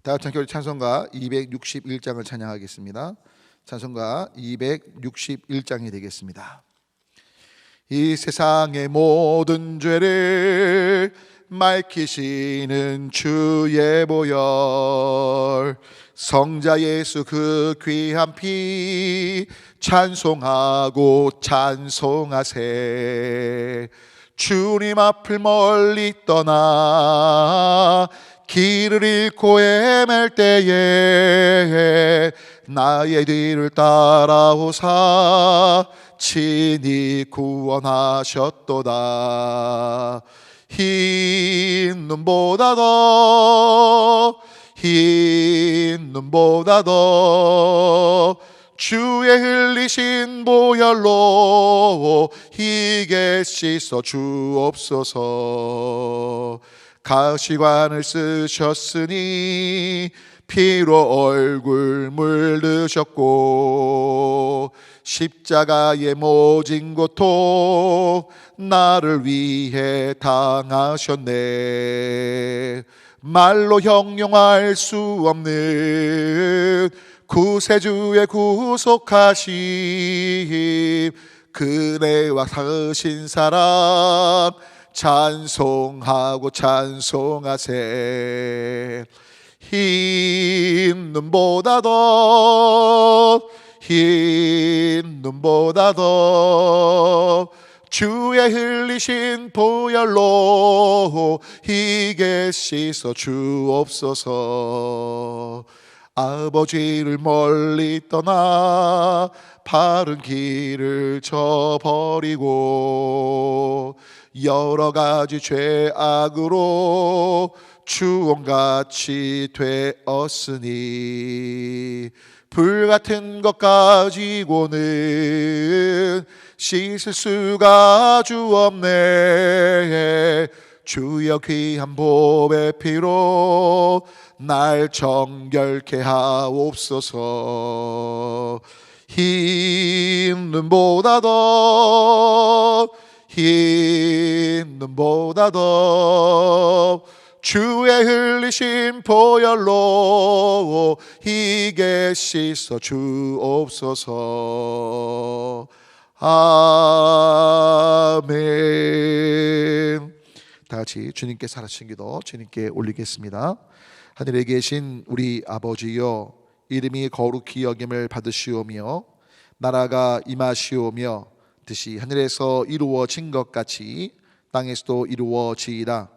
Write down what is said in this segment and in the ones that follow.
다 같이 함께 우리 찬송가 261장을 찬양하겠습니다. 찬송가 261장이 되겠습니다. 이 세상의 모든 죄를 맑히시는 주의 보혈, 성자 예수 그 귀한 피 찬송하고 찬송하세. 주님 앞을 멀리 떠나 길을 잃고 헤맬 때에 나의 뒤를 따라오사 친히 구원하셨도다. 흰 눈보다 더 주의 흘리신 보혈로 희게 씻어 주옵소서. 가시관을 쓰셨으니 피로 얼굴 물드셨고 십자가의 모진 고통 나를 위해 당하셨네. 말로 형용할 수 없는 구세주의 구속하심, 그네와 사으신 사랑 찬송하고 찬송하세. 흰 눈보다 더 주의 흘리신 보혈로 희게 씻어 주옵소서. 아버지를 멀리 떠나 바른 길을 저버리고 여러 가지 죄악으로 주홍같이 되었으니 불같은 것 가지고는 씻을 수가 주 없네. 주여 귀한 보배 피로 날 정결케 하옵소서. 흰 눈보다 더 주의 흘리신 보혈로 희게 씻어 주옵소서. 아멘. 다 같이 주님께 살아신 기도 주님께 올리겠습니다. 하늘에 계신 우리 아버지여, 이름이 거룩히 여김을 받으시오며 나라가 임하시오며 뜻이 하늘에서 이루어진 것 같이 땅에서도 이루어지이다.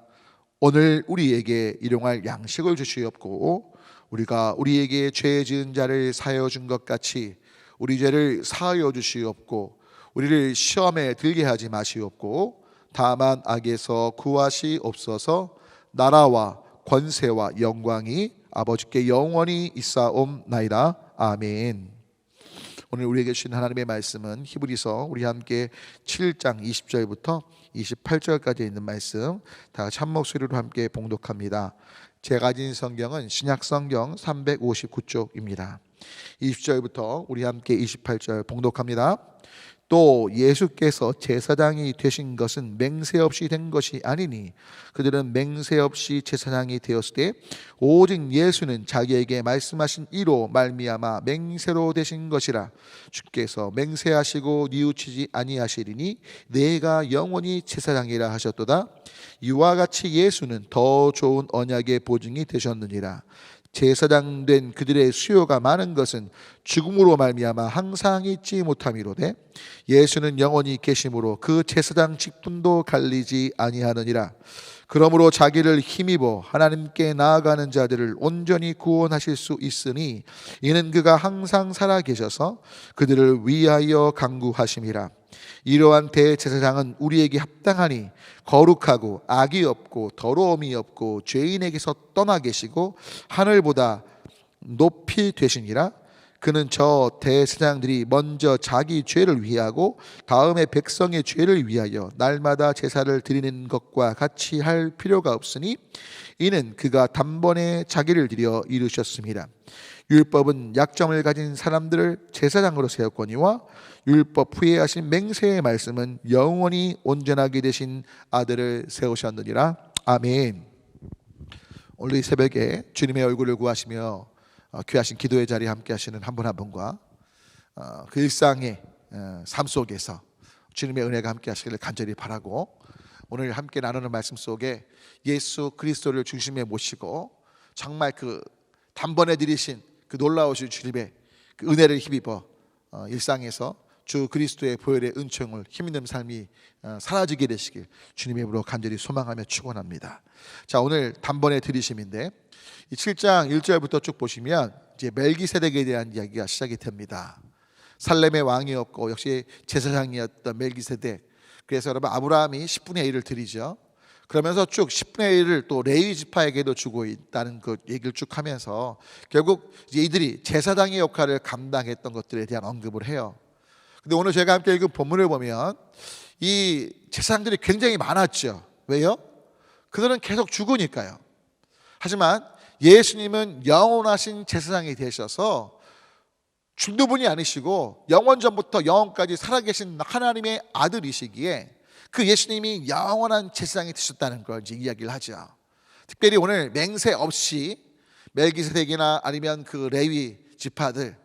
오늘 우리에게 일용할 양식을 주시옵고 우리가 우리에게 죄 지은 자를 사하여 준 것 같이 우리 죄를 사하여 주시옵고 우리를 시험에 들게 하지 마시옵고 다만 악에서 구하시옵소서. 나라와 권세와 영광이 아버지께 영원히 있사옵나이다. 아멘. 오늘 우리에게 주신 하나님의 말씀은 히브리서 우리 함께 7장 20절부터 28절까지 있는 말씀 다 같이 한 목소리로 함께 봉독합니다. 제가 가진 성경은 신약성경 359쪽입니다. 20절부터 우리 함께 28절 봉독합니다. 또 예수께서 제사장이 되신 것은 맹세 없이 된 것이 아니니 그들은 맹세 없이 제사장이 되었을 때 오직 예수는 자기에게 말씀하신 이로 말미암아 맹세로 되신 것이라. 주께서 맹세하시고 뉘우치지 아니하시리니 내가 영원히 제사장이라 하셨도다. 이와 같이 예수는 더 좋은 언약의 보증이 되셨느니라. 제사장 된 그들의 수요가 많은 것은 죽음으로 말미암아 항상 잊지 못함이로되 예수는 영원히 계심으로 그 제사장 직분도 갈리지 아니하느니라. 그러므로 자기를 힘입어 하나님께 나아가는 자들을 온전히 구원하실 수 있으니 이는 그가 항상 살아 계셔서 그들을 위하여 간구하심이라. 이러한 대제사장은 우리에게 합당하니 거룩하고 악이 없고 더러움이 없고 죄인에게서 떠나 계시고 하늘보다 높이 되시니라. 그는 저 대제사장들이 먼저 자기 죄를 위하고 다음에 백성의 죄를 위하여 날마다 제사를 드리는 것과 같이 할 필요가 없으니 이는 그가 단번에 자기를 드려 이루셨습니다. 율법은 약점을 가진 사람들을 제사장으로 세웠거니와 율법 후에 하신 맹세의 말씀은 영원히 온전하게 되신 아들을 세우셨느니라. 아멘. 오늘 이 새벽에 주님의 얼굴을 구하시며 귀하신 기도의 자리에 함께 하시는 한 분 한 분과 그 일상의 삶 속에서 주님의 은혜가 함께 하시기를 간절히 바라고, 오늘 함께 나누는 말씀 속에 예수 그리스도를 중심에 모시고 정말 그 단번에 들이신 그 놀라우신 주님의 그 은혜를 힘입어 일상에서 주 그리스도의 보혈의 은총을 힘있는 삶이 사라지게 되시길 주님의 이름으로 간절히 소망하며 축원합니다. 자, 오늘 단번에 들이심인데 이 7장 1절부터 쭉 보시면 이제 멜기세덱에 대한 이야기가 시작이 됩니다. 살렘의 왕이었고 역시 제사장이었던 멜기세덱. 그래서 여러분 아브라함이 10분의 1을 드리죠. 그러면서 쭉 10분의 1을 또 레위 지파에게도 주고 있다는 그 얘기를 쭉 하면서 결국 이제 이들이 제사장의 역할을 감당했던 것들에 대한 언급을 해요. 근데 오늘 제가 함께 읽은 본문을 보면 이 제사장들이 굉장히 많았죠. 왜요? 그들은 계속 죽으니까요. 하지만 예수님은 영원하신 제사장이 되셔서 죽는 분이 아니시고 영원전부터 영원까지 살아계신 하나님의 아들이시기에 그 예수님이 영원한 제사장이 되셨다는 걸 이제 이야기를 하죠. 특별히 오늘 맹세 없이 멜기세덱이나 아니면 그 레위 지파들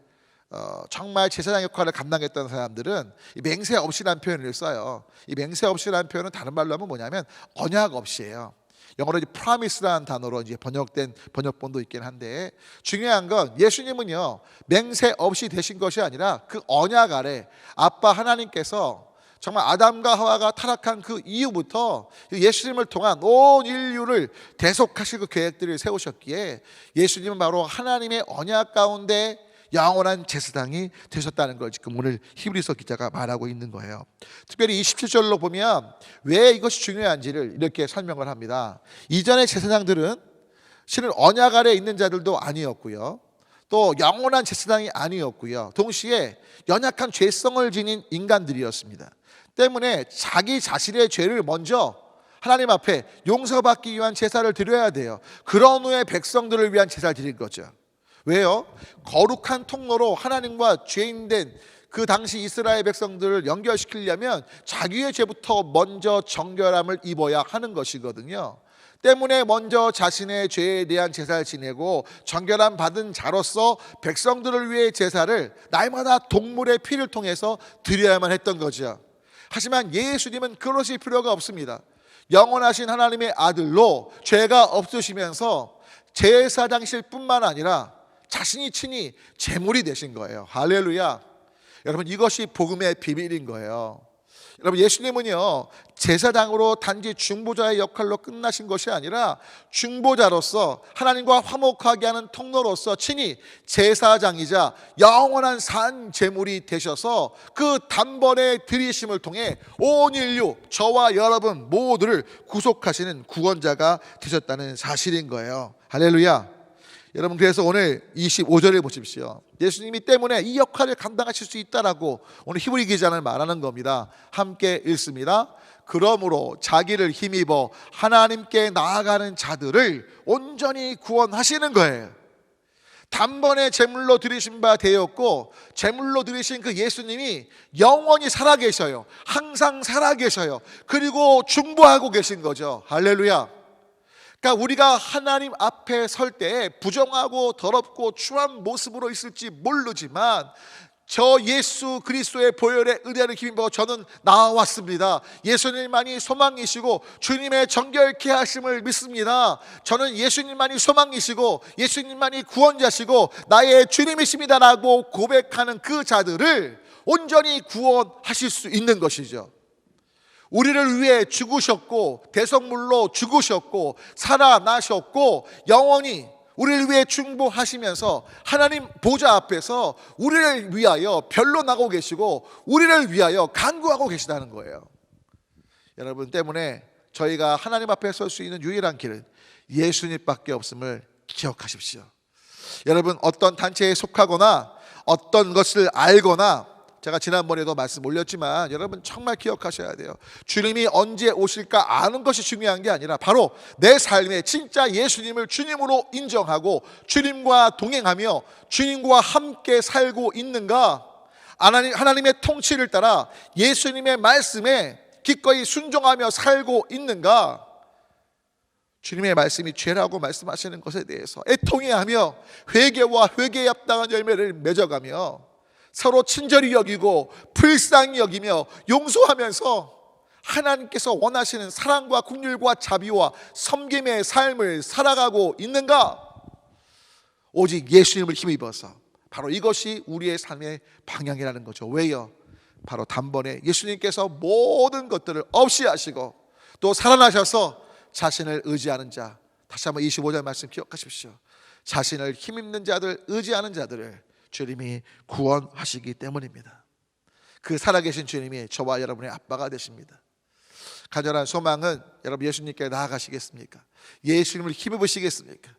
정말 제사장 역할을 감당했던 사람들은 이 맹세 없이라는 표현을 써요. 이 맹세 없이라는 표현은 다른 말로 하면 뭐냐면 언약 없이예요. 영어로 이제 promise라는 단어로 이제 번역된 번역본도 있긴 한데, 중요한 건 예수님은요 맹세 없이 되신 것이 아니라 그 언약 아래 아빠 하나님께서 정말 아담과 하와가 타락한 그 이후부터 예수님을 통한 온 인류를 대속하실 그 계획들을 세우셨기에 예수님은 바로 하나님의 언약 가운데 영원한 제사장이 되셨다는 걸 지금 오늘 히브리서 기자가 말하고 있는 거예요. 특별히 27절로 보면 왜 이것이 중요한지를 이렇게 설명을 합니다. 이전의 제사장들은 실은 언약 아래에 있는 자들도 아니었고요, 또 영원한 제사장이 아니었고요, 동시에 연약한 죄성을 지닌 인간들이었습니다. 때문에 자기 자신의 죄를 먼저 하나님 앞에 용서받기 위한 제사를 드려야 돼요. 그런 후에 백성들을 위한 제사를 드린 거죠. 왜요? 거룩한 통로로 하나님과 죄인된 그 당시 이스라엘 백성들을 연결시키려면 자기의 죄부터 먼저 정결함을 입어야 하는 것이거든요. 때문에 먼저 자신의 죄에 대한 제사를 지내고 정결함 받은 자로서 백성들을 위해 제사를 날마다 동물의 피를 통해서 드려야만 했던 거죠. 하지만 예수님은 그러실 필요가 없습니다. 영원하신 하나님의 아들로 죄가 없으시면서 제사장실 뿐만 아니라 자신이 친히 제물이 되신 거예요. 할렐루야. 여러분, 이것이 복음의 비밀인 거예요. 여러분, 예수님은요 제사장으로 단지 중보자의 역할로 끝나신 것이 아니라 중보자로서 하나님과 화목하게 하는 통로로서 친히 제사장이자 영원한 산 제물이 되셔서 그 단번에 드리심을 통해 온 인류, 저와 여러분 모두를 구속하시는 구원자가 되셨다는 사실인 거예요. 할렐루야. 여러분, 그래서 오늘 25절을 보십시오. 예수님이 때문에 이 역할을 감당하실 수 있다라고 오늘 히브리 기자는 말하는 겁니다. 함께 읽습니다. 그러므로 자기를 힘입어 하나님께 나아가는 자들을 온전히 구원하시는 거예요. 단번에 제물로 드리신 바 되었고, 제물로 드리신 그 예수님이 영원히 살아계셔요. 항상 살아계셔요. 그리고 중보하고 계신 거죠. 할렐루야. 그러니까 우리가 하나님 앞에 설 때 부정하고 더럽고 추한 모습으로 있을지 모르지만 저 예수 그리스도의 보혈의 은혜를 힘입어 저는 나왔습니다. 예수님만이 소망이시고 주님의 정결케 하심을 믿습니다. 저는 예수님만이 소망이시고 예수님만이 구원자시고 나의 주님이십니다라고 고백하는 그 자들을 온전히 구원하실 수 있는 것이죠. 우리를 위해 죽으셨고 대성물로 죽으셨고 살아나셨고 영원히 우리를 위해 중보하시면서 하나님 보좌 앞에서 우리를 위하여 변론하고 계시고 우리를 위하여 간구하고 계시다는 거예요. 여러분, 때문에 저희가 하나님 앞에 설 수 있는 유일한 길은 예수님밖에 없음을 기억하십시오. 여러분, 어떤 단체에 속하거나 어떤 것을 알거나, 제가 지난번에도 말씀 올렸지만 여러분 정말 기억하셔야 돼요. 주님이 언제 오실까 아는 것이 중요한 게 아니라 바로 내 삶에 진짜 예수님을 주님으로 인정하고 주님과 동행하며 주님과 함께 살고 있는가, 하나님의 통치를 따라 예수님의 말씀에 기꺼이 순종하며 살고 있는가, 주님의 말씀이 죄라고 말씀하시는 것에 대해서 애통해하며 회개와 회개에 합당한 열매를 맺어가며 서로 친절히 여기고 불쌍히 여기며 용서하면서 하나님께서 원하시는 사랑과 긍휼과 자비와 섬김의 삶을 살아가고 있는가? 오직 예수님을 힘입어서. 바로 이것이 우리의 삶의 방향이라는 거죠. 왜요? 바로 단번에 예수님께서 모든 것들을 없이 하시고 또 살아나셔서 자신을 의지하는 자, 다시 한번 25절 말씀 기억하십시오. 자신을 힘입는 자들, 의지하는 자들을 주님이 구원하시기 때문입니다. 그 살아계신 주님이 저와 여러분의 아빠가 되십니다. 간절한 소망은 여러분 예수님께 나아가시겠습니까? 예수님을 힘입으시겠습니까?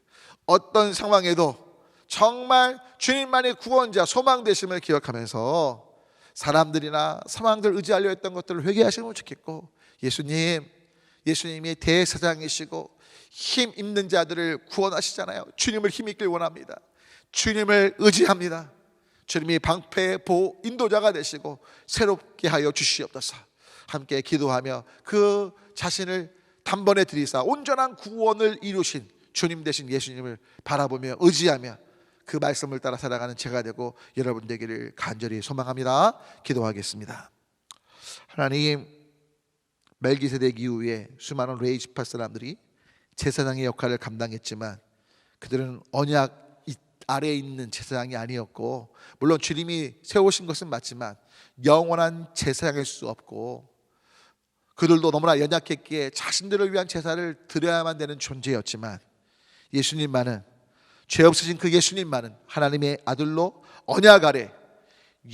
어떤 상황에도 정말 주님만의 구원자, 소망 되심을 기억하면서 사람들이나 상황들 의지하려 했던 것들을 회개하시면 좋겠고, 예수님이 대사장이시고 힘 있는 자들을 구원하시잖아요. 주님을 힘입길 원합니다. 주님을 의지합니다. 주님이 방패, 보호, 인도자가 되시고 새롭게 하여 주시옵소서. 함께 기도하며 그 자신을 단번에 들이사 온전한 구원을 이루신 주님 되신 예수님을 바라보며 의지하며 그 말씀을 따라 살아가는 제가 되고 여러분 되기를 간절히 소망합니다. 기도하겠습니다. 하나님, 멜기세덱 이후에 수많은 레위 지파 사람들이 제사장의 역할을 감당했지만 그들은 언약 아래에 있는 제사장이 아니었고, 물론 주님이 세우신 것은 맞지만 영원한 제사장일 수 없고 그들도 너무나 연약했기에 자신들을 위한 제사를 드려야만 되는 존재였지만 예수님만은, 죄 없으신 그 예수님만은 하나님의 아들로 언약 아래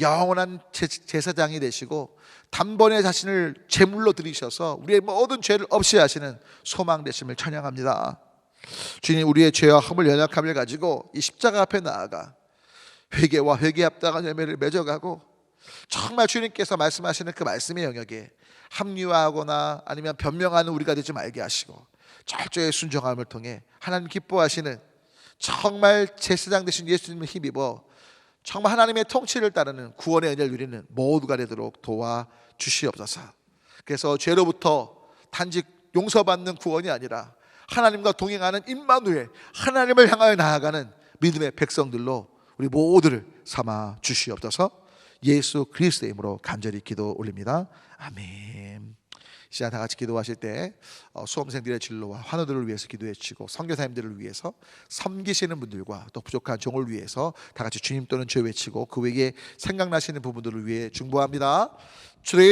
영원한 제사장이 되시고 단번에 자신을 제물로 드리셔서 우리의 모든 죄를 없이 하시는 소망 되심을 찬양합니다. 주님, 우리의 죄와 허물 연약함을 가지고 이 십자가 앞에 나아가 회개와 회개에 합당한 열매를 맺어가고 정말 주님께서 말씀하시는 그 말씀의 영역에 합리화하거나 아니면 변명하는 우리가 되지 말게 하시고 철저히 순종함을 통해 하나님 기뻐하시는 정말 제사장 되신 예수님을 힘입어 정말 하나님의 통치를 따르는 구원의 은혜를 누리는 모두가 되도록 도와주시옵소서. 그래서 죄로부터 단지 용서받는 구원이 아니라 하나님과 동행하는 임마누엘, 하나님을 향하여 나아가는 믿음의 백성들로 우리 모두를 삼아 주시옵소서. 예수 그리스도의 이름으로 간절히 기도 올립니다. 아멘. 시간 다 같이 기도하실 때 수험생들의 진로와 환우들을 위해서 기도해 주시고 선교사님들을 위해서 섬기시는 분들과 또 부족한 종을 위해서 다 같이 주님 또는 주 외치고 그 외에 생각나시는 부분들을 위해 중보합니다. 주님